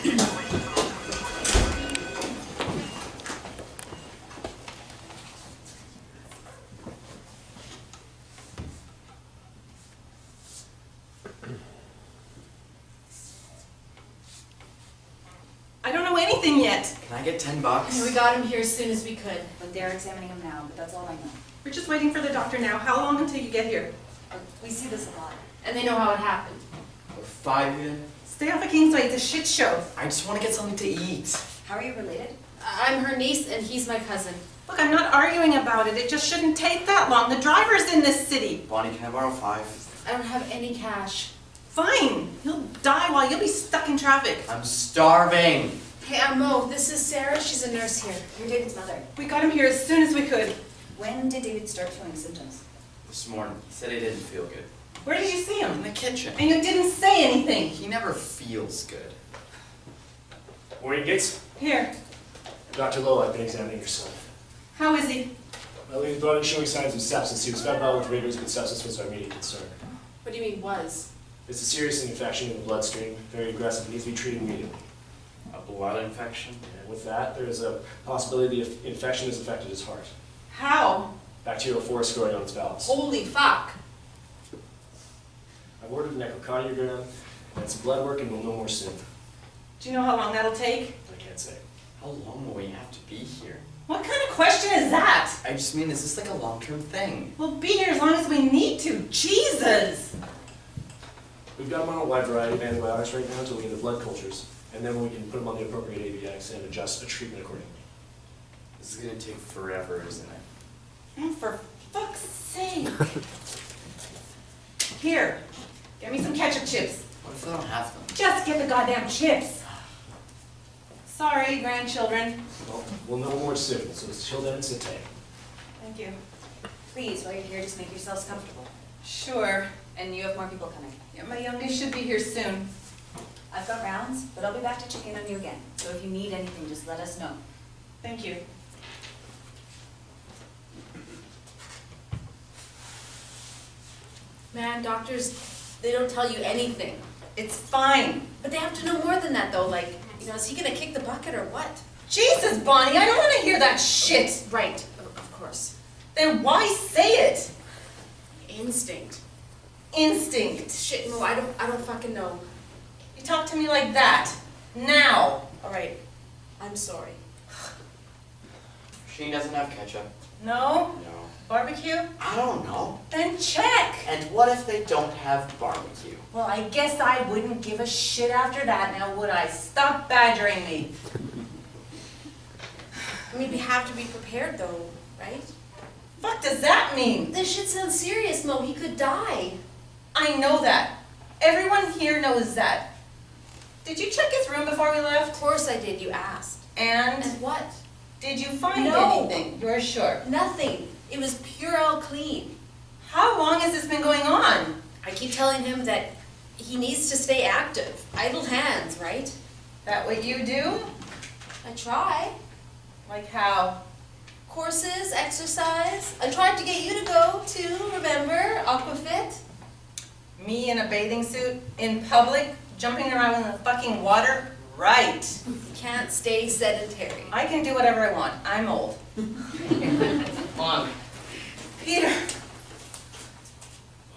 I don't know anything yet. Can I get $10? We got him here as soon as we could. But they're examining him now, but that's all I know. We're just waiting for the doctor now. How long until you get here? We see this a lot. And they know how it happened. We're 5 in. Stay off of Kingsway. It's a shit show. I just want to get something to eat. How are you related? I'm her niece and he's my cousin. Look, I'm not arguing about it. It just shouldn't take that long. The driver's in this city. Bonnie, can I borrow 5? I don't have any cash. Fine. He'll die while you'll be stuck in traffic. I'm starving. Hey, I'm Mo. This is Sarah. She's a nurse here. You're David's mother. We got him here as soon as we could. When did David start showing symptoms? This morning, he said he didn't feel good. Where did you see In him? the kitchen. And you didn't say anything. He never feels good. Maureen Gates? Here. Dr. Lowe, I've been examining your son. How is he? Well, he's brought in showing signs of sepsis. He was fed well with rigors, but sepsis was our immediate concern. What do you mean, was? It's a serious infection in the bloodstream, very aggressive, needs to be treated immediately. A blood infection? And with that, there is a possibility the infection has affected his heart. How? Bacterial forest growing on its valves. Holy fuck. I've ordered an echocardiogram, and some blood work, and we'll know more soon. Do you know how long that'll take? I can't say. How long will we have to be here? What kind of question is that? I just mean, is this like a long-term thing? We'll be here as long as we need to. Jesus! We've got him on a wide variety of antibiotics right now until we get the blood cultures, and then we can put him on the appropriate ABX and adjust a treatment accordingly. This is gonna take forever, isn't it? Oh, for fuck's sake. Here, get me some ketchup chips. What if I don't have them? Just get the goddamn chips. Sorry, grandchildren. Well, we'll know more soon, so chill down and sit tight. Thank you. Please, while you're here, just make yourselves comfortable. Sure. And you have more people coming. Yeah, my youngest should be here soon. I've got rounds, but I'll be back to check in on you again. So if you need anything, just let us know. Thank you. Man, doctors, they don't tell you anything. It's fine. But they have to know more than that, though. Like, is he gonna kick the bucket or what? Jesus, Bonnie, I don't want to hear that shit. Right, of course. Then why say it? Instinct. Instinct. Shit, Mo, I don't fucking know. You talk to me like that. Now. All right, I'm sorry. Shane doesn't have ketchup. No? No. Barbecue? I don't know. Then check. And what if they don't have barbecue? Well, I guess I wouldn't give a shit after that, now would I? Stop badgering me. I mean, we have to be prepared, though, right? Fuck does that mean? This shit sounds serious, Mo. He could die. I know that. Everyone here knows that. Did you check his room before we Of left? course I did, you asked. And And what? did you find No. anything? You're sure? Nothing. It was pure all clean. How long has this been going on? I keep telling him that he needs to stay active. Idle hands, right? That what you do? I try. Like how? Courses, exercise. I tried to get you to go too, remember? Aquafit. Me in a bathing suit, in public, jumping around in the fucking water? Right. You can't stay sedentary. I can do whatever I want. I'm old. Mom, Peter,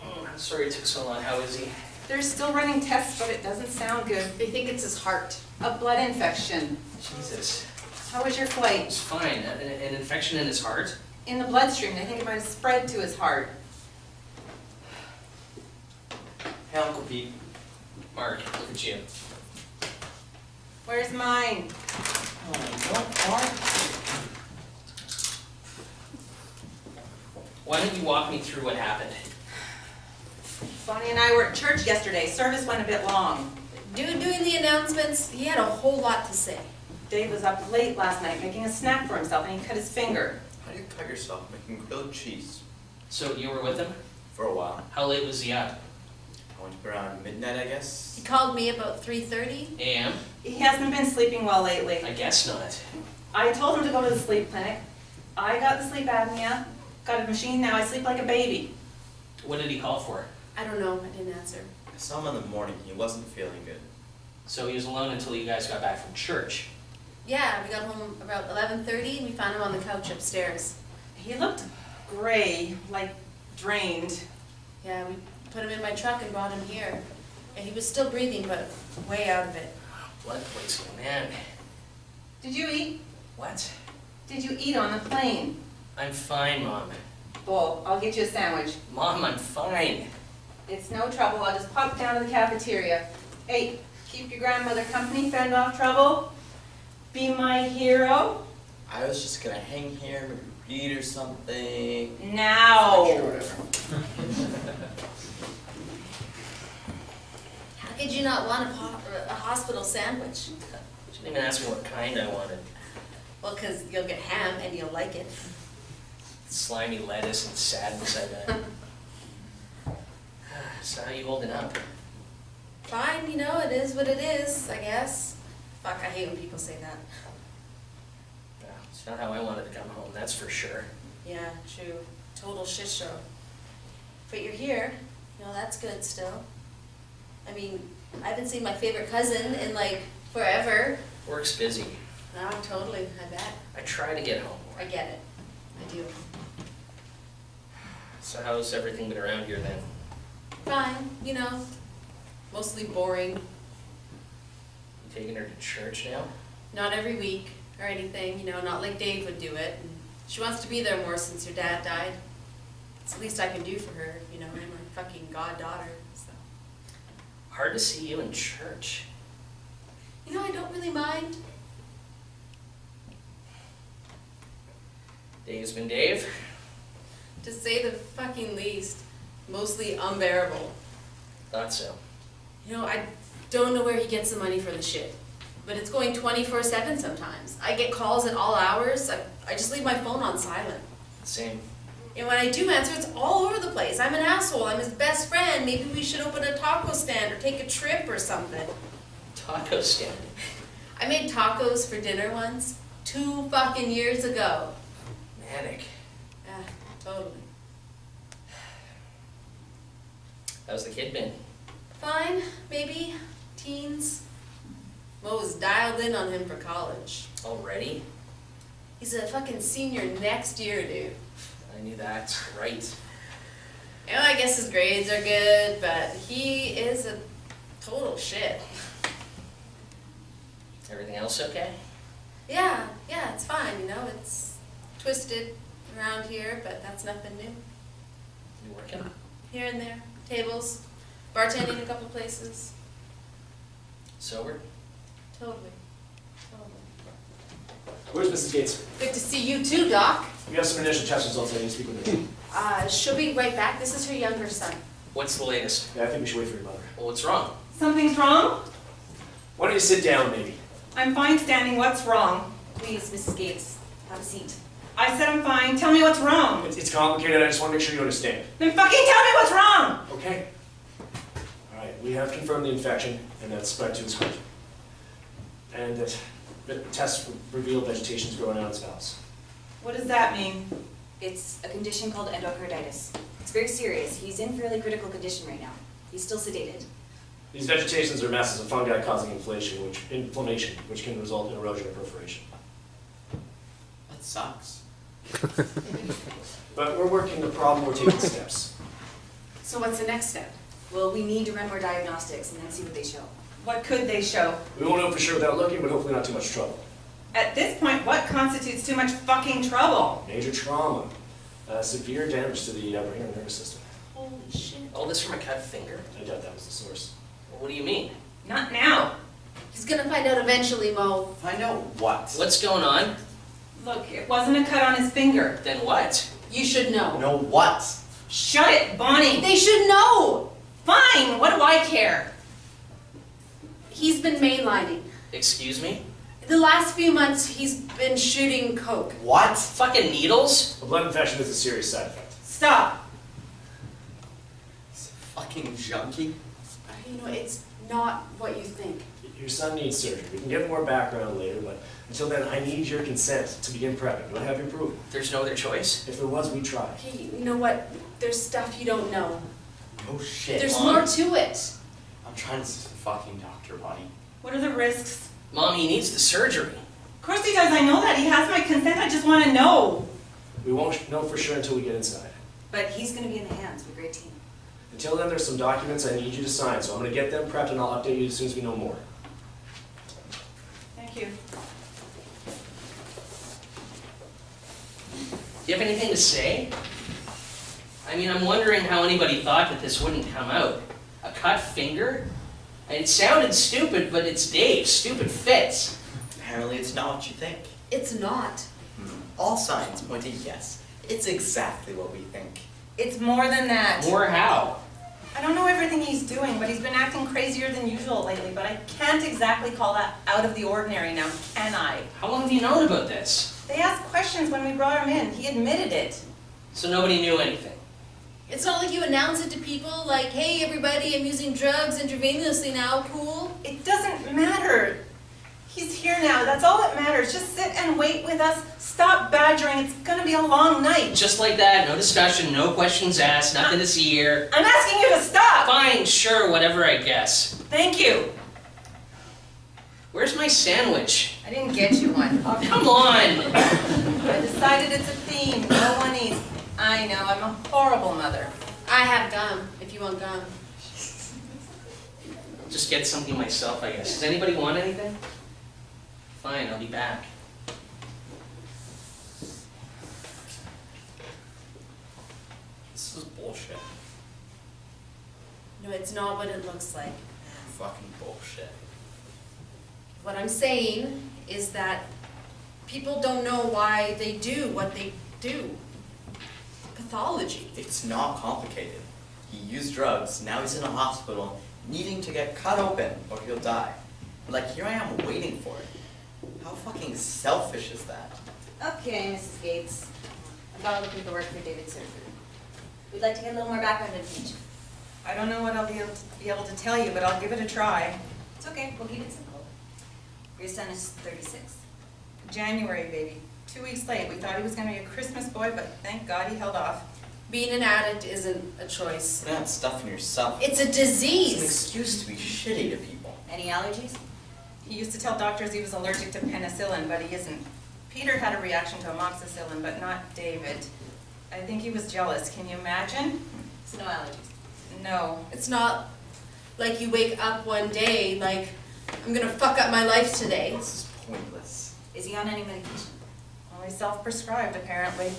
I'm sorry it took so long. How is he? they're still running tests, but it doesn't sound good. They think it's his heart. A blood infection. Jesus. How was your flight? It's fine. An infection in his heart? In the bloodstream. They think it might have spread to his heart. Hey, Uncle Pete. Mark, look at you. Where's mine? Why don't you walk me through what happened? Bonnie and I were at church yesterday. Service went a bit long. Dude doing the announcements, he had a whole lot to say. Dave was up late last night making a snack for himself and he cut his finger. How do you cut yourself making grilled cheese? So you were with him? For a while. How late was he up? I went around midnight, I guess. He called me about 3:30. AM? He hasn't been sleeping well lately. I guess not. I told him to go to the sleep clinic. I got the sleep apnea, got a machine, now I sleep like a baby. What did he call for? I don't know, I didn't answer. I saw him in the morning. He wasn't feeling good. So he was alone until you guys got back from church. Yeah, we got home about 11:30 and we found him on the couch upstairs. He looked gray, like drained. Yeah, we put him in my truck and brought him here. And he was still breathing, but way out of it. Blood poisoning, man. Did you eat? What? Did you eat on the plane? I'm fine, Mom. Bull, I'll get you a sandwich. Mom, I'm fine. It's no trouble, I'll just pop down to the cafeteria. Hey, keep your grandmother company, fend off trouble. Be my hero. I was just gonna hang here, maybe read or something. Now. Or whatever. How could you not want a hospital sandwich? She didn't even ask me what kind I wanted. Well, because you'll get ham and you'll like it. Slimy lettuce and sadness, I bet. So how you holding up? Fine, you know, it is what it is, I guess. Fuck, I hate when people say that. Well, it's not how I wanted to come home, that's for sure. Yeah, true. Total shit show. But you're here. You know, that's good still. I mean, I haven't seen my favorite cousin in like forever. Work's busy. No, totally, I bet. I try to get home I more. get it. I do. So how's everything been around here then? Fine, you know, mostly boring. You taking her to church now? Not every week or anything, you know, not like Dave would do it. And she wants to be there more since your dad died. It's the least I can do for her, you know, I'm her fucking goddaughter, so. Hard to see you in church. You know, I don't really mind. Dave's been Dave. To say the fucking least, mostly unbearable. Thought so. You know, I don't know where he gets the money for the shit, but it's going 24/7 sometimes. I get calls at all hours. I just leave my phone on silent. Same. And when I do answer, it's all over the place. I'm an asshole. I'm his best friend. Maybe we should open a taco stand or take a trip or something. Taco stand. I made tacos for dinner once, 2 fucking years ago. Manic. Yeah, totally. How's the kid been? Fine, maybe. Teens. Mo was dialed in on him for college. Already? He's a fucking senior next year, dude. I knew that. Right. You know, I guess his grades are good, but he is a total shit. Everything else okay? Yeah, it's fine, you know, it's twisted around here, but that's nothing new. You working? Here and there, tables, bartending a couple places, Sober? totally. Where's Mrs. Gates? Good to see you too, Doc. We have some initial test results. I need to speak with her. She'll be right back. This is her younger son. What's the latest? Yeah, I think we should wait for your mother. Well, what's wrong? Something's wrong? Why don't you sit down, maybe? I'm fine standing, what's wrong? Please, Mrs. Gates, have a seat. I said I'm fine, tell me what's wrong. It's complicated. I just want to make sure you understand. Then fucking tell me what's wrong! Okay. All right. We have confirmed the infection, and that's spread to his heart. And that the tests revealed vegetation's growing out of his bowels. What does that mean? It's a condition called endocarditis. It's very serious. He's in fairly critical condition right now. He's still sedated. These vegetations are masses of fungi causing inflammation, which can result in erosion or perforation. That sucks. But we're working the problem, we're taking steps. So what's the next step? Well, we need to run more diagnostics and then see what they show. What could they show? We won't know for sure without looking, but hopefully not too much trouble. At this point, what constitutes too much fucking trouble? Major trauma, severe damage to the upper ear nervous system. Holy shit. All this from a cut finger? I doubt that was the source. Well, what do you mean? Not now. He's gonna find out eventually, Mo. Find out what? What's going on? Look, it wasn't a cut on his finger. Then what? You should know. Know what? Shut it, Bonnie. They should know! Fine, what do I care? He's been mainlining. Excuse me? The last few months, he's been shooting coke. What? Fucking needles? A blood infection is a serious side effect. Stop. Fucking junkie? You know, it's not what you think. Your son needs surgery. We can get more background later, but until then, I need your consent to begin prepping. Do I have your approval? There's no other choice? If there was, we'd try. Okay, you know what? There's stuff you don't know. No shit. There's Mom. more to it. I'm trying to see the fucking doctor, buddy. What are the risks? Mom, he needs the surgery. Of course he does, I know that. He has my consent, I just want to know. We won't know for sure until we get inside. But he's gonna be in the hands of a great team. Until then, there's some documents I need you to sign, so I'm gonna get them prepped and I'll update you as soon as we know more. Thank you. Do you have anything to say? I mean, I'm wondering how anybody thought that this wouldn't come out. A cut finger? It sounded stupid, but it's Dave. Stupid fits. Apparently it's not what you think. It's not. All signs point to yes. It's exactly what we think. It's more than that. More how? I don't know everything he's doing, but he's been acting crazier than usual lately, but I can't exactly call that out of the ordinary now, can I? How long have you known about this? They asked questions when we brought him in. He admitted it. So nobody knew anything. It's not like you announce it to people like, hey everybody, I'm using drugs intravenously now, cool? It doesn't matter. He's here now. That's all that matters. Just sit and wait with us. Stop badgering. It's gonna be a long night. Just like that, no discussion, no questions asked, nothing to see here. I'm asking you to stop. Fine, sure, whatever, I guess. Thank you. Where's my sandwich? I didn't get you one. Oh, come on! I decided it's a theme. No one eats. I know. I'm a horrible mother. I have gum, if you want gum. I'll just get something myself, I guess. Does anybody want anything? Fine, I'll be back. This is bullshit. No, it's not what it looks like. Fucking bullshit. What I'm saying is that people don't know why they do what they do. Pathology. It's not complicated. He used drugs, now he's in a hospital, needing to get cut open or he'll die. Like, here I am waiting for it. How fucking selfish is that? Okay, Mrs. Gates. I've got to look at the work for David's surgery. We'd like to get a little more background information. I don't know what I'll be able to tell you, but I'll give it a try. It's okay, we'll keep it simple. Your son is 36. January, baby. 2 weeks late. We thought he was going to be a Christmas boy, but thank God he held off. Being an addict isn't a choice. You're not stuffing yourself. It's a It's an disease. excuse to be shitty to people. Any allergies? He used to tell doctors he was allergic to penicillin, but he isn't. Peter had a reaction to amoxicillin, but not David. I think he was jealous. Can you imagine? So no allergies. No. It's not like you wake up one day like, I'm gonna fuck up my life today. This is pointless. Is he on any medication? Only self-prescribed, apparently.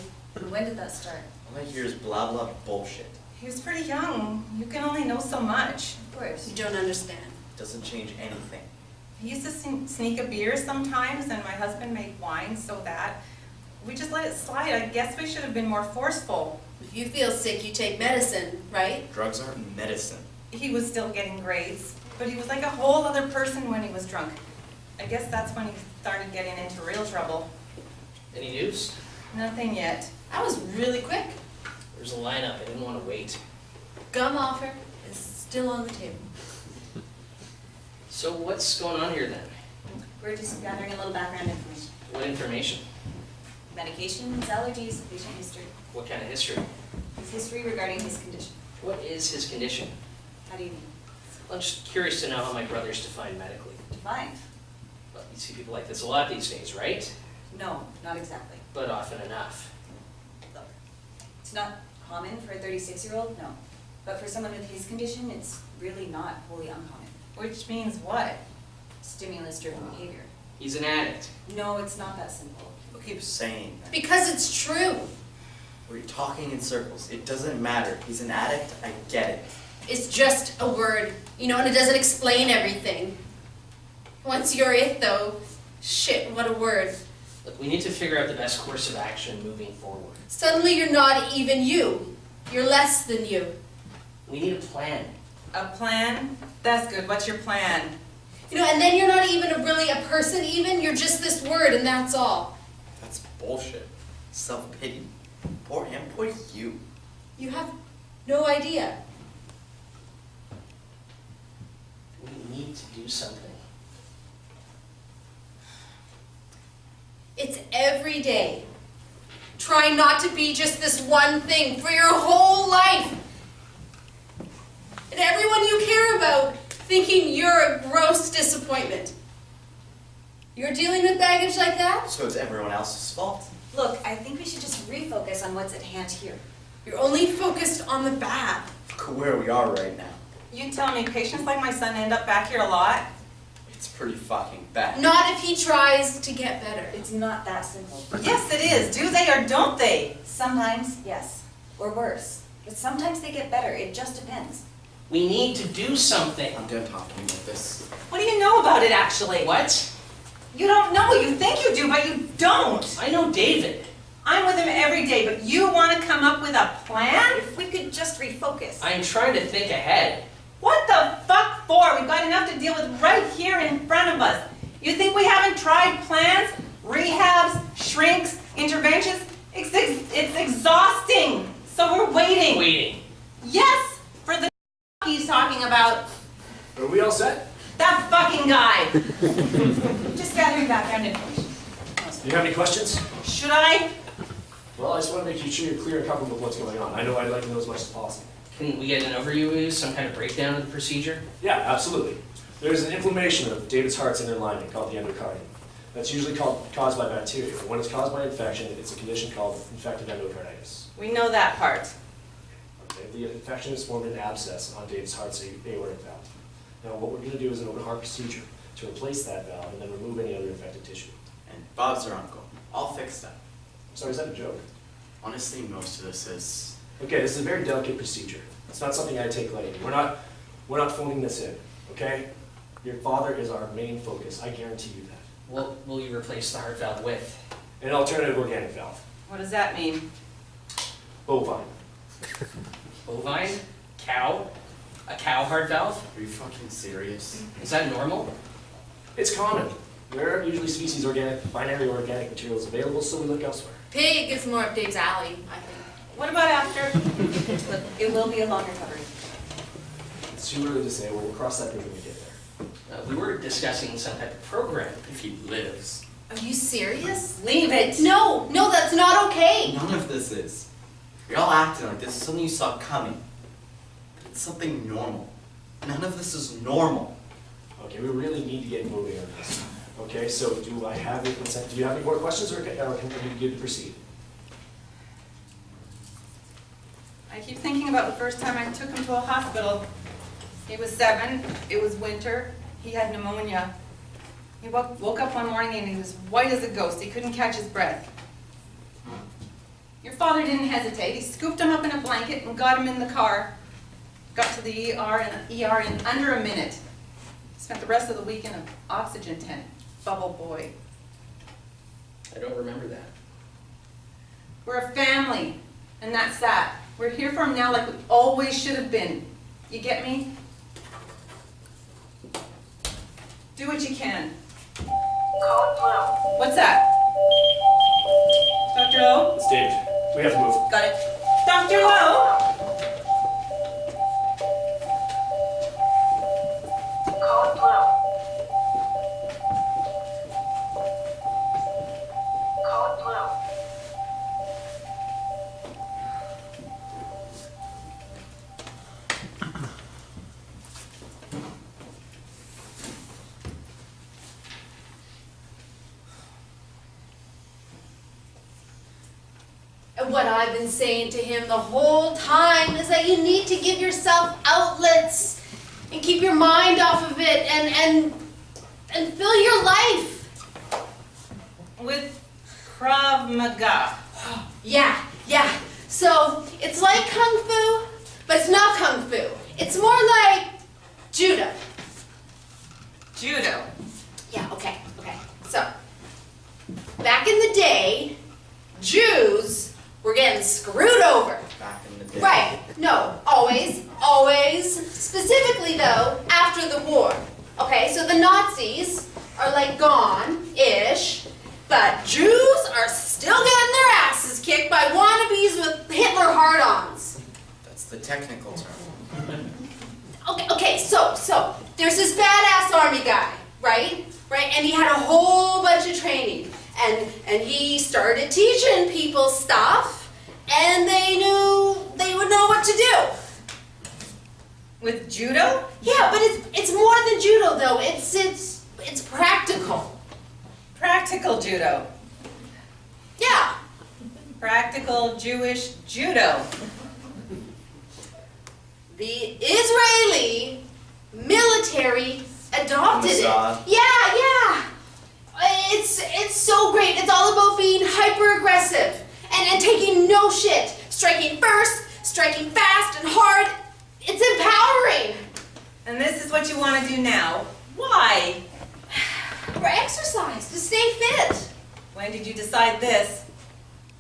When did that start? All I hear is blah blah bullshit. He was pretty young. You can only know so much. Of course. You don't understand. Doesn't change anything. He used to sneak a beer sometimes, and my husband made wine so that we just let it slide. I guess we should have been more forceful. If you feel sick, you take medicine, right? Drugs aren't medicine. He was still getting grades, but he was like a whole other person when he was drunk. I guess that's when he started getting into real trouble. Any news? Nothing yet. That was really quick. There's a lineup, I didn't want to wait. Gum offer is still on the table. So what's going on here then? We're just gathering a little background information. What information? Medications, allergies, patient history. What kind of history? His history regarding his condition. What is his condition? How do you mean? I'm just curious to know how my brother's defined medically. Defined? Well, you see people like this a lot these days, right? No, not exactly. But often enough. Look, it's not common for a 36-year-old, no. But for someone with his condition, it's really not wholly uncommon. Which means what? Stimulus-driven behavior. He's an addict. No, it's not that simple. People keep saying that. Because it's true. We're talking in circles. It doesn't matter. He's an addict. I get it. It's just a word, you know, and it doesn't explain everything. Once you're it, though, shit, what a word. Look, we need to figure out the best course of action moving forward. Suddenly you're not even you. You're less than you. We need a plan. A plan? That's good. What's your plan? You know, and then you're not even really a person even, you're just this word and that's all. That's bullshit. Self-pity. Poor him, poor you. You have no idea. We need to do something. It's every day. Try not to be just this one thing for your whole life. And everyone you care about thinking you're a gross disappointment. You're dealing with baggage like that? So it's everyone else's fault? Look, I think we should just refocus on what's at hand here. You're only focused on the bad. Look where we are right now. You tell me patients like my son end up back here a lot? It's pretty fucking bad. Not if he tries to get better. It's not that simple. Yes, it is. Do they or don't they? Sometimes, yes, or worse. But sometimes they get better, it just depends. We need to do something. I'm done talking about this. What do you know about it, actually? What? You don't know. You think you do, but you don't. I know David. I'm with him every day, but you want to come up with a plan? If we could just refocus. I'm trying to think ahead. What the fuck for? We've got enough to deal with right here in front of us. You think we haven't tried plans, rehabs, shrinks, interventions? It's exhausting. So we're waiting. Waiting. Yes, for the he's talking about. Are we all set? That fucking guy. Just gathering background information. Do you have any questions? Should I? Well, I just want to make sure you're clear and comfortable with what's going on. I know I'd like to know as much as possible. Can we get an overview, some kind of breakdown of the procedure? Yeah, absolutely. There's an inflammation of David's heart's inner lining called the endocardium. That's usually caused by bacteria, but when it's caused by infection, it's a condition called infective endocarditis. We know that part. Okay, the infection has formed an abscess on David's heart's aortic valve. Now, what we're going to do is an open heart procedure to replace that valve and then remove any other infected tissue. And Bob's our uncle. I'll fix that. Sorry, is that a joke? Honestly, most of this is... Okay, this is a very delicate procedure. It's not something I take lightly. We're not phoning this in, okay? Your father is our main focus. I guarantee you that. What will you replace the heart valve with? An alternative organic valve. What does that mean? Bovine. Bovine? Cow? A cow heart valve? Are you fucking serious? Is that normal? It's common. There are usually species binary organic materials available, so we look elsewhere. Pig is more up Dave's alley, I think. What about after? Look, it will be a long recovery. It's too early to say. We'll cross that bridge when we get there. We were discussing some type of program. If he lives. Are you serious? Leave it. No, that's not okay. None of this is. You're all acting like this is something you saw coming. But it's something normal. None of this is normal. Okay, we really need to get moving on this. Okay, so do I have your consent? Do you have any more questions, or can we good to proceed? I keep thinking about the first time I took him to a hospital. He was 7, it was winter, he had pneumonia. He woke up one morning and he was white as a ghost, he couldn't catch his breath. Your father didn't hesitate, he scooped him up in a blanket and got him in the car. Got to the ER in under a minute. Spent the rest of the week in an oxygen tent. Bubble boy. I don't remember that. We're a family, and that's that. We're here for him now like we always should have been. You get me? Do what you can. What's that? Dr. Lowe? It's Dave. We have to move. Got it. Dr. Lowe? And what I've been saying to him the whole time is that you need to give yourself outlets and keep your mind off of it and fill your life. With Krav Maga. Yeah. So it's like Kung Fu, but it's not Kung Fu. It's more like Judo. Judo. Yeah, okay. So, back in the day, Jews were getting screwed over. Back in the day. Right, no, always. Specifically though, after the war. Okay, so the Nazis are like gone-ish, but Jews are still getting their asses kicked by wannabes with Hitler hard-ons. That's the technical term. Okay, so there's this badass army guy, right? And he had a whole bunch of training, and he started teaching people stuff, and they knew they would know what to do. With judo? Yeah, but it's more than judo though. It's practical. Practical judo. Yeah. Practical Jewish judo. The Israeli military adopted it. Mossad. Yeah. It's so great. It's all about being hyper aggressive and taking no shit. Striking first, striking fast and hard. It's empowering. And this is what you want to do now. Why? For exercise, to stay fit. When did you decide this?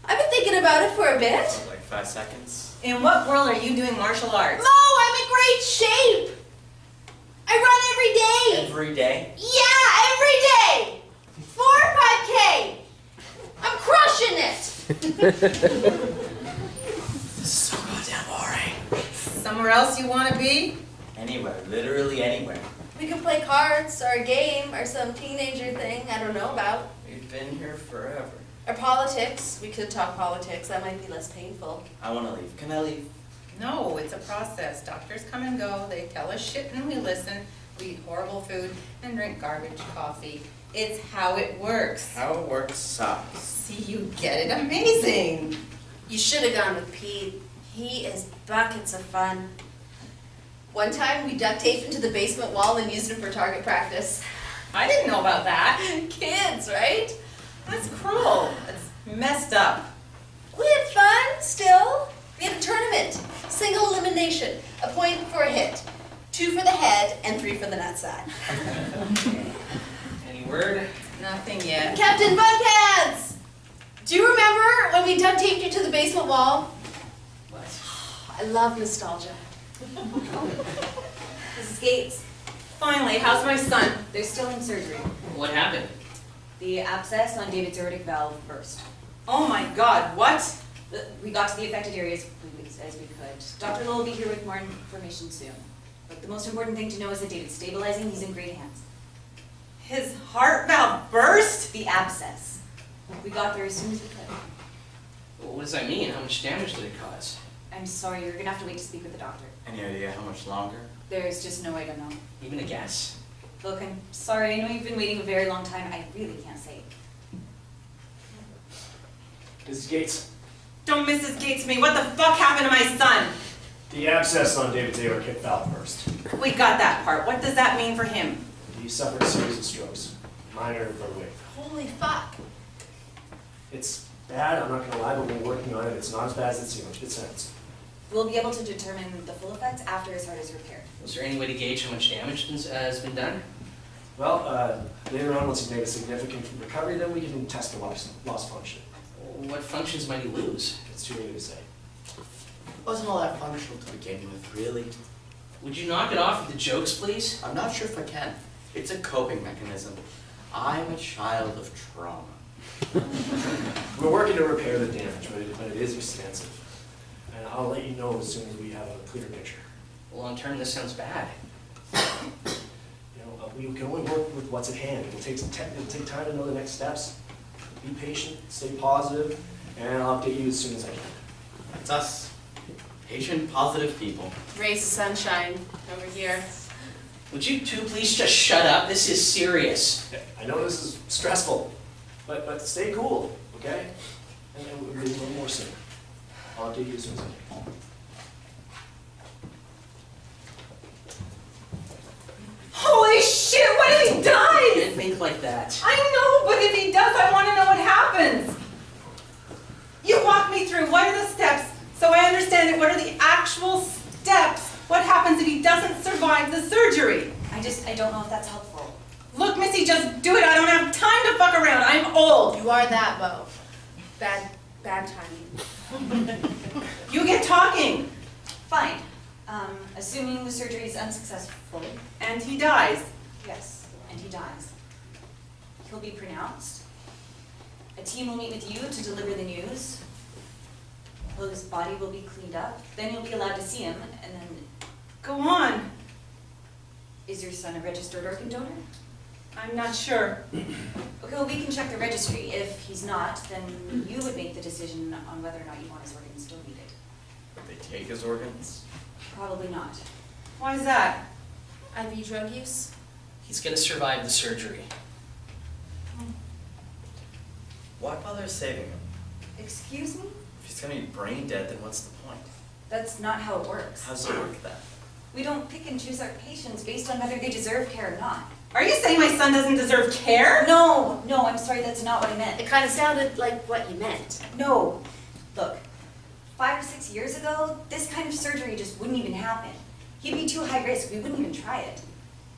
I've been thinking about it for a bit. Like 5 seconds. In what world are you doing martial arts? Mo, I'm in great shape. I run every day. Every day? Yeah, every day. 4 or 5K. I'm crushing it. This is so goddamn boring. Somewhere else you want to be? Anywhere, literally anywhere. We could play cards or a game or some teenager thing I don't know about. We've been here forever. Or politics. We could talk politics. That might be less painful. I want to leave. Can I leave? No, it's a process. Doctors come and go, they tell us shit and we listen. We eat horrible food and drink garbage coffee. It's how it works. How it works sucks. See, you get it. Amazing. You should have gone with Pete. He is buckets of fun. One time we duct taped into the basement wall and used him for target practice. I didn't know about that. Kids, right? That's cruel. That's messed up. We had fun, still. We had a tournament. Single elimination. A point for a hit. 2 for the head and 3 for the nutsack. Any word? Nothing yet. Captain Bunpads! Do you remember when we duct taped you to the basement wall? What? I love nostalgia. Mrs. Gates, Finally, how's my son? they're still in surgery. What happened? The abscess on David's aortic valve burst. Oh my God, what? We got to the affected area as quickly as we could. Dr. Lowe will be here with more information soon. But the most important thing to know is that David's stabilizing, he's in great hands. His heart valve burst? The abscess. We got there as soon as we could. What does that mean? How much damage did it cause? I'm sorry, you're gonna have to wait to speak with the doctor. Any idea how much longer? There's just no way to know. Even a guess? Look, I'm sorry, I know you've been waiting a very long time, I really can't say. Mrs. Gates, Don't Mrs. Gates me. What the fuck happened to my son? the abscess on David's aortic valve burst. We got that part. What does that mean for him? He suffered a series of strokes, minor but wave. Holy fuck. It's bad, I'm not gonna lie, but we're working on it. It's not as bad as it sounds. We'll be able to determine the full effects after his heart is repaired. Was there any way to gauge how much damage has been done? Well, later on, once he's made a significant recovery, then we can test the lost function. What functions might he lose? It's too early to say. Wasn't all that functional to begin with, really. Would you knock it off with the jokes, please? I'm not sure if I can. It's a coping mechanism. I'm a child of trauma. We're working to repair the damage, but it is extensive. And I'll let you know as soon as we have a clearer picture. Long term, this sounds bad. You know, we can only work with what's at hand. It'll take time to know the next steps. Be patient, stay positive, and I'll update you as soon as I can. That's us. Patient, positive people. Rays of sunshine over here. Would you two please just shut up? This is serious. I know this is stressful, but stay cool, okay? And we'll do a little more soon. I'll update you as soon as I can. Holy shit, what if he You dies? can't think like that. I know, but if he does, I want to know what happens. You walk me through, what are the steps, so I understand it, what are the actual steps? What happens if he doesn't survive the surgery? I don't know if that's helpful. Look, Missy, just do it. I don't have time to fuck around. I'm old. You are that, Bo. Bad timing. You get talking. Fine. Assuming the surgery is unsuccessful, And he dies. yes, and he dies. He'll be pronounced. A team will meet with you to deliver the news. His body will be cleaned up. Then you'll be allowed to see him, and then, Go on. is your son a registered organ donor? I'm not sure. Okay, well, we can check the registry. If he's not, then you would make the decision on whether or not you want his organs donated. Would they take his organs? Probably not. Why is that? IV drug use? He's gonna survive the surgery. Why bother saving him? Excuse me? If he's gonna be brain dead, then what's the point? That's not how it works. How does it work then? We don't pick and choose our patients based on whether they deserve care or not. Are you saying my son doesn't deserve care? No, I'm sorry, that's not what I meant. It kind of sounded like what you meant. No, look, 5 or 6 years ago, this kind of surgery just wouldn't even happen. He'd be too high risk, we wouldn't even try it.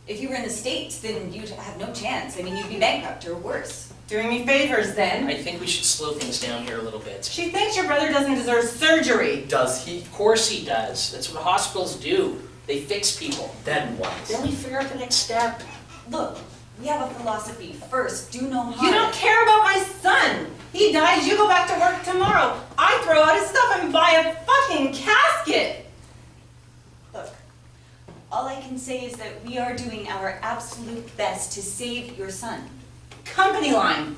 If you were in the States, then you'd have no chance. I mean, you'd be bankrupt or worse. Doing me favors then. I think we should slow things down here a little bit. She thinks your brother doesn't deserve surgery. Does he? Of course he does. That's what hospitals do. They fix people. Then what? Then we figure out the next step. Look, we have a philosophy. First, do no harm. You don't care about my son. He dies, you go back to work tomorrow. I throw out his stuff and buy a fucking casket. Look, all I can say is that we are doing our absolute best to save your son. Company line.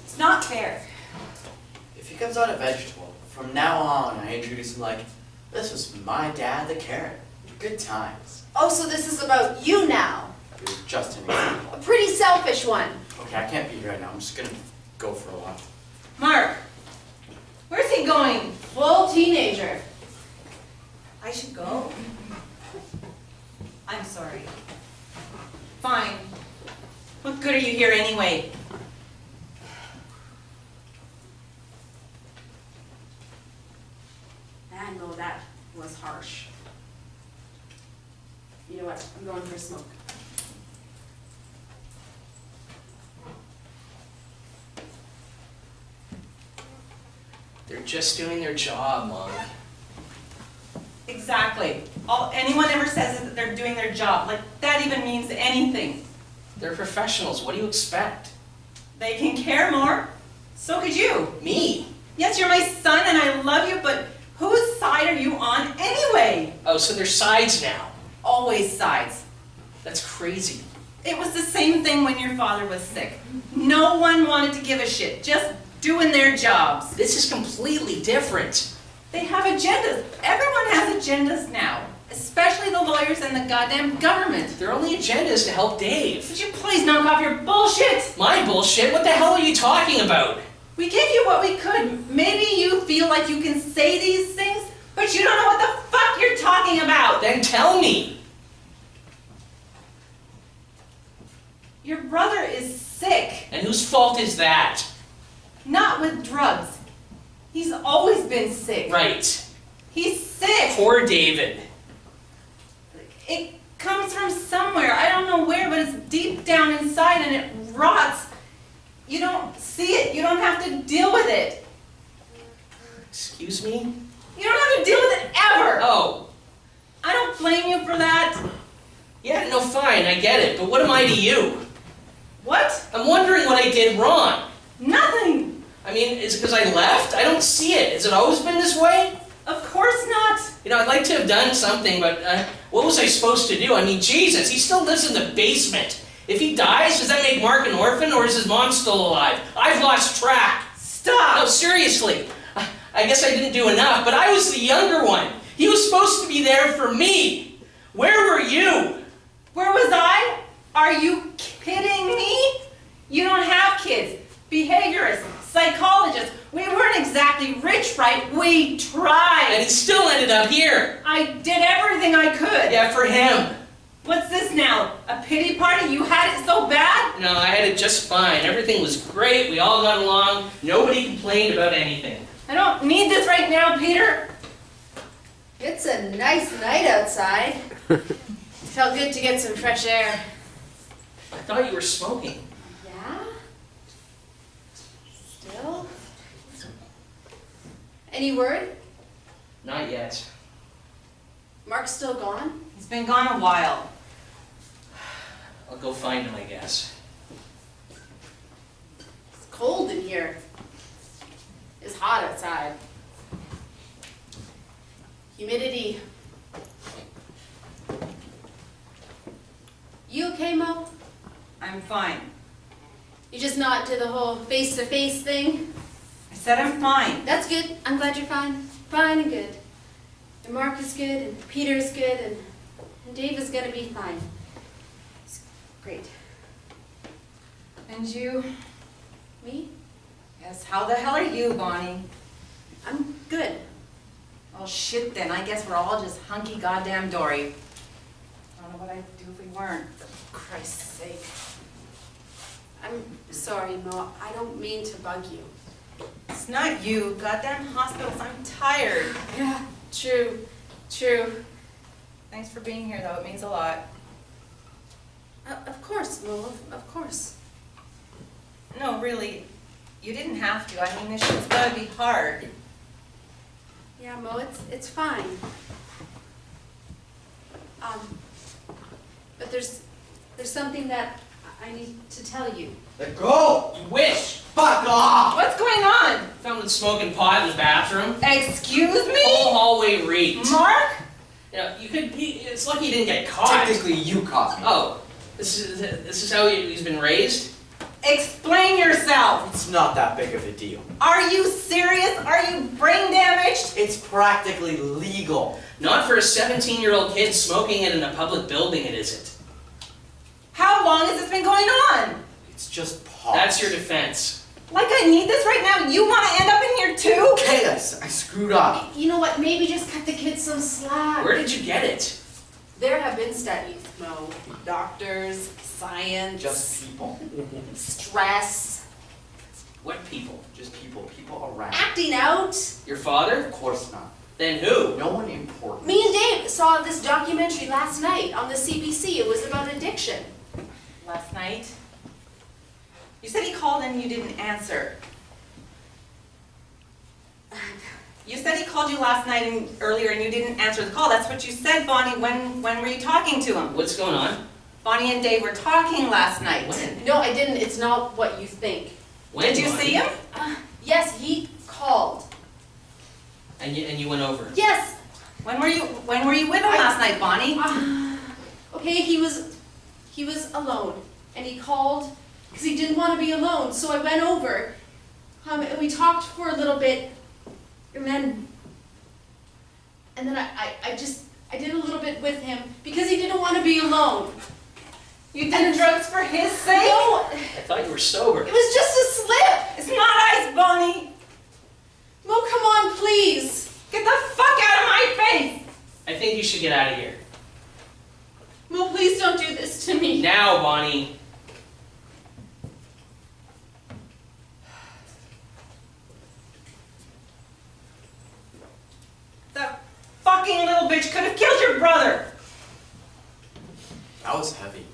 It's not fair. If he comes out a vegetable, from now on I introduce him like, this is my dad the carrot. Good times. Oh, so this is about you now. It was just an example. A pretty selfish one. Okay, I can't be here right now. I'm just gonna go for a walk. Mark, where's he going? Full teenager. I should go. I'm sorry. Fine. What good are you here anyway? I know that was harsh. You know what? I'm going for a smoke. They're just doing their job, Mom. Exactly. All anyone ever says is that they're doing their job. Like that even means anything. They're professionals. What do you expect? They can care more. So could you. Me? Yes, you're my son and I love you, but whose side are you on anyway? Oh, so they're sides now. Always sides. That's crazy. It was the same thing when your father was sick. No one wanted to give a shit, just doing their jobs. This is completely different. They have agendas. Everyone has agendas now, especially the lawyers and the goddamn government. Their only agenda is to help Dave. Would you please knock off your bullshit? My bullshit? What the hell are you talking about? We gave you what we could. Maybe you feel like you can say these things, but you don't know what the fuck you're talking about. Then tell me. Your brother is sick, And whose fault is that? not with drugs. He's always been sick. Right. He's sick. Poor David. It comes from somewhere. I don't know where, but it's deep down inside and it rots. You don't see it. You don't have to deal with it. Excuse me? You don't have to deal with it ever. Oh. I don't blame you for that. Yeah, no, fine, I get it. But what am I to you? What? I'm wondering what I did wrong. Nothing. I mean, is it because I left? I don't see it. Has it always been this way? Of course not. You know, I'd like to have done something, but what was I supposed to do? I mean, Jesus, he still lives in the basement. If he dies, does that make Mark an orphan, or is his mom still alive? I've lost track. Stop. No, seriously. I guess I didn't do enough, but I was the younger one. He was supposed to be there for me. Where were you? Where was I? Are you kidding me? You don't have kids. Behaviorists, psychologists. We weren't exactly rich, right? We tried. And he still ended up here. I did everything I could. Yeah, for him. What's this now? A pity party? You had it so bad? No, I had it just fine. Everything was great. We all got along. Nobody complained about anything. I don't need this right now, Peter. It's a nice night outside. Felt good to get some fresh air. I thought you were smoking. Yeah? Still? Any word? Not yet. Mark's still gone? He's been gone a while. I'll go find him, I guess. It's cold in here. It's hot outside. Humidity. You okay, Mo? I'm fine. You just not to the whole face-to-face thing? I said I'm fine. That's good. I'm glad you're fine. Fine and good. And Mark is good, and Peter's good, and And Dave is gonna be fine. Great. And you? Me? Yes, how the hell are you, Bonnie? I'm good. Oh shit then, I guess we're all just hunky goddamn dory. I don't know what I'd do if we weren't, for Christ's sake. I'm sorry, Mo. I don't mean to bug you. It's not you, goddamn hospitals, I'm tired. Yeah, true. Thanks for being here though, it means a lot. Of course, Mo, of course. No, really, you didn't have to. I mean, this shit's gotta be hard. Yeah, Mo, it's fine. But there's something that I need to tell you. Let go! You wish! Fuck off! What's going on? Found him smoking pot in the bathroom. Excuse me? Whole hallway reeked. Mark? You know, it's lucky you didn't get caught. Technically, you caught me. Oh, this is how he's been raised? Explain yourself. It's not that big of a deal. Are you serious? Are you brain damaged? It's practically legal. Not for a 17-year-old kid smoking it in a public building, it isn't. How long has this been going on? It's just pot. That's your defense. Like I need this right now? You want to end up in here too? Okay, I screwed up. You know what? Maybe just cut the kids some slack. Where did you get it? There have been studies, Mo. Doctors, science, Just people. stress, What people? Just people. People around. acting out. Your father? Of course not. Then who? No one important. Me and Dave saw this documentary last night on the CBC. It was about addiction. Last night? You said he called and you didn't answer. You said he called you last night and earlier and you didn't answer the call. That's what you said, Bonnie. When were you talking to him? What's going on? Bonnie and Dave were talking last night. When? No, I didn't. It's not what you think. When, Did you Bonnie? see him? Yes, he called. And you went over. Yes. When were you with him last night, Bonnie? Okay, he was alone, and he called because he didn't want to be alone. So I went over, and we talked for a little bit, and then I did a little bit with him because he didn't want to be alone. You did drugs for his sake? No, I thought you were sober. it was just a slip. It's not ice, Bonnie. Mo, come on, please. Get the fuck out of my face. I think you should get out of here. Mo, please don't do this to me. Now, Bonnie. That fucking little bitch could have killed your brother. That was heavy.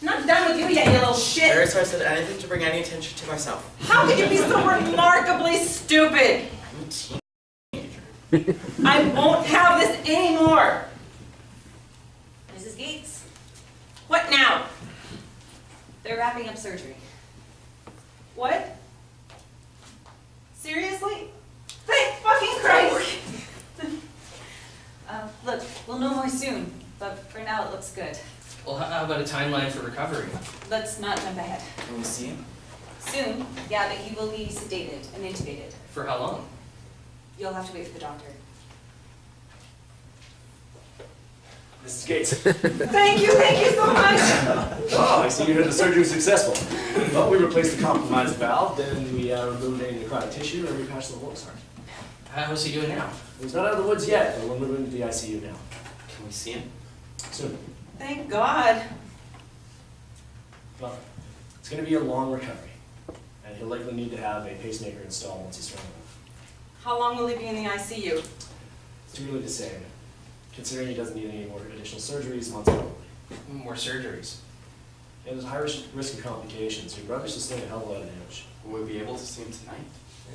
I'm not done with you yet, you little shit. Very sorry I said anything to bring any attention to myself. How could you be so remarkably stupid? I'm a teenager. I won't have this anymore. Mrs. Gates, What now? they're wrapping up surgery. What? Seriously? Thank fucking Christ. Look, we'll know more soon, but for now it looks good. Well, how about a timeline for recovery? Let's not jump ahead. Can we see him? Soon, yeah, but he will be sedated and intubated. For how long? You'll have to wait for the doctor. Mrs. Gates. Thank you so much. Oh, I see you had the surgery was successful. Well, we replaced the compromised valve, then we removed any necrotic tissue, and we patched the hole. Sorry. How's he doing now? He's not out of the woods yet, but we're moving to the ICU now. Can we see him? Soon. Thank God. Well, it's going to be a long recovery, and he'll likely need to have a pacemaker installed once he's strong enough. How long will he be in the ICU? It's too early to say, considering he doesn't need any more additional surgeries, months probably. More surgeries. And there's a high risk of complications. Your brother sustained a hell of a lot of damage. Will we be able to see him tonight?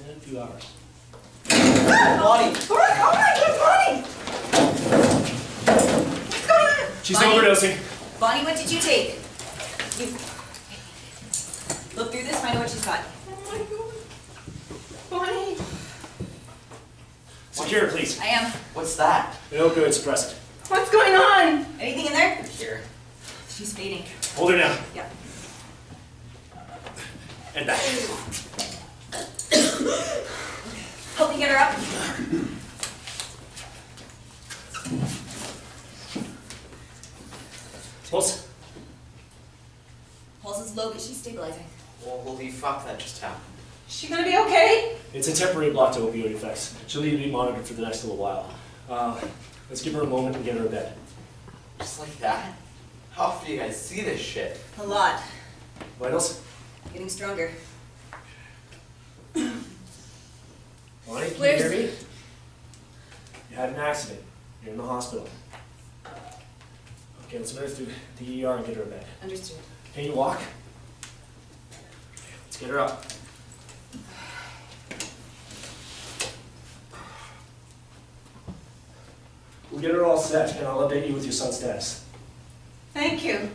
In a few hours. Bonnie! Oh my God, Bonnie! What's going on? She's Bonnie? overdosing. Bonnie, what did you take? You look through this, find out what she's got. Oh my God. Bonnie. Secure, please. I am. What's that? No good, suppress it. What's going on? Anything in there? Here. She's fading. Hold her down. Yeah. And back. Help me get her up. pulse is low, but she's stabilizing. Well, holy fuck, that just happened. Is she gonna be okay? It's a temporary block to opioid effects. She'll need to be monitored for the next little while. Let's give her a moment and get her to bed. Just like that? How often do you guys see this shit? A lot. Vitals? Getting stronger. Lonnie, can you Where's- hear me? You had an accident. You're in the hospital. Okay, let's move her through the ER and get her to bed. Understood. Can you walk? Let's get her up. We'll get her all set, and I'll update you with your son's status. Thank you.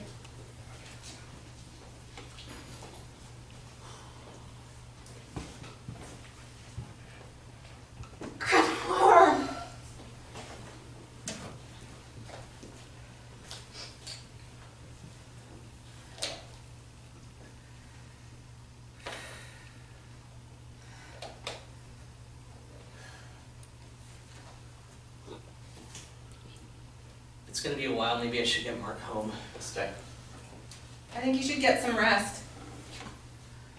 Good Lord. It's gonna be a while, maybe I should get Mark home. Stay. I think you should get some rest.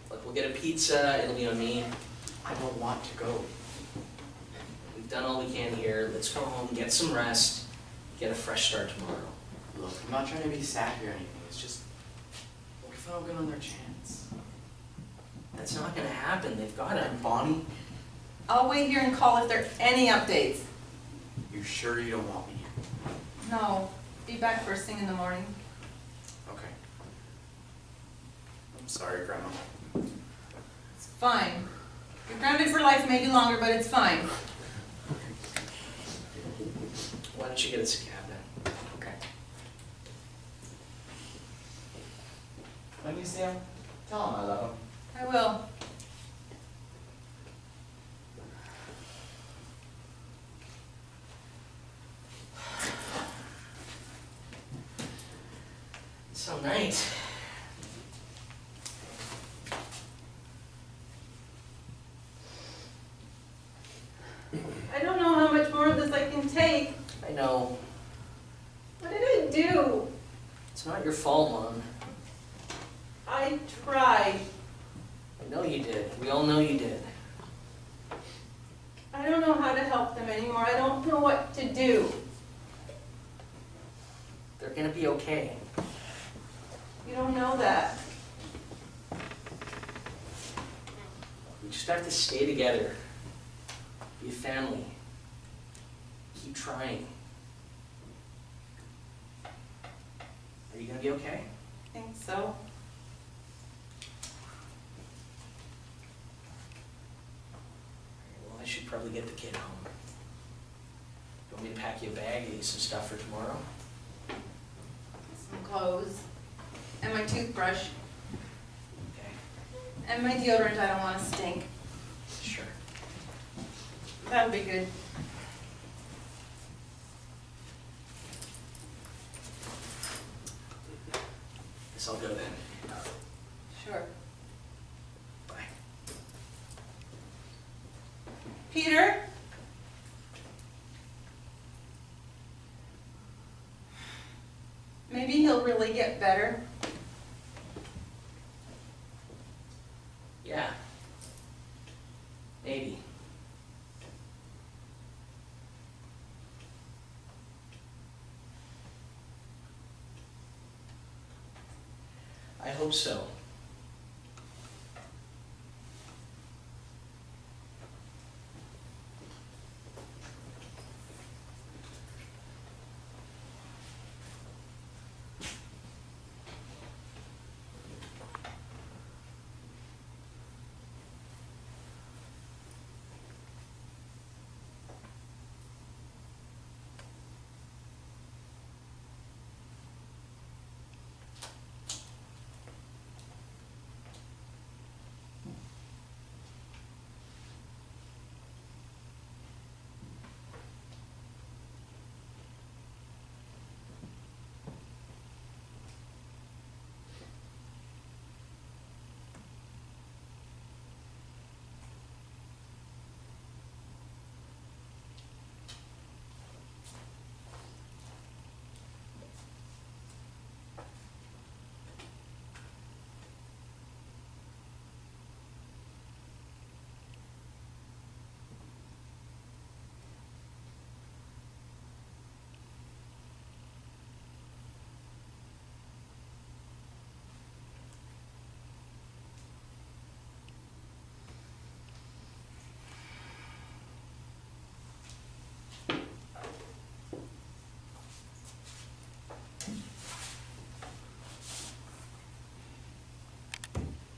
Look, we'll get a pizza, it'll be on me. I don't want to go. We've done all we can here, let's go home, get some rest, get a fresh start tomorrow. Look, I'm not trying to be sad or anything. It's just, what if I don't get another chance? That's not gonna happen, they've gotta. And Bonnie, I'll wait here and call if there are any updates. you sure you don't want me? No, be back first thing in the morning. Okay. I'm sorry, Grandma. It's fine. You're grounded for life, maybe longer, but it's fine. Why don't you get us a cab then? Okay. When you see him, tell him I love him. I will. So nice. I don't know how much more of this I can take. I know, What did I do? it's not your fault, Mom. I tried. I know you did, we all know you did. I don't know how to help them anymore. I don't know what to do. They're gonna be okay. You don't know that. We just have to stay together. Be a family. Keep trying. Are you gonna be okay? I think so. Well, I should probably get the kid home. You want me to pack you a bag, get you some stuff for tomorrow? Some clothes. And my toothbrush. Okay, And my deodorant. I don't want to stink. sure. That'll be good. Guess I'll go then. Sure. Bye. Peter? Maybe he'll really get better. Yeah. Maybe. I hope so.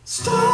Stop!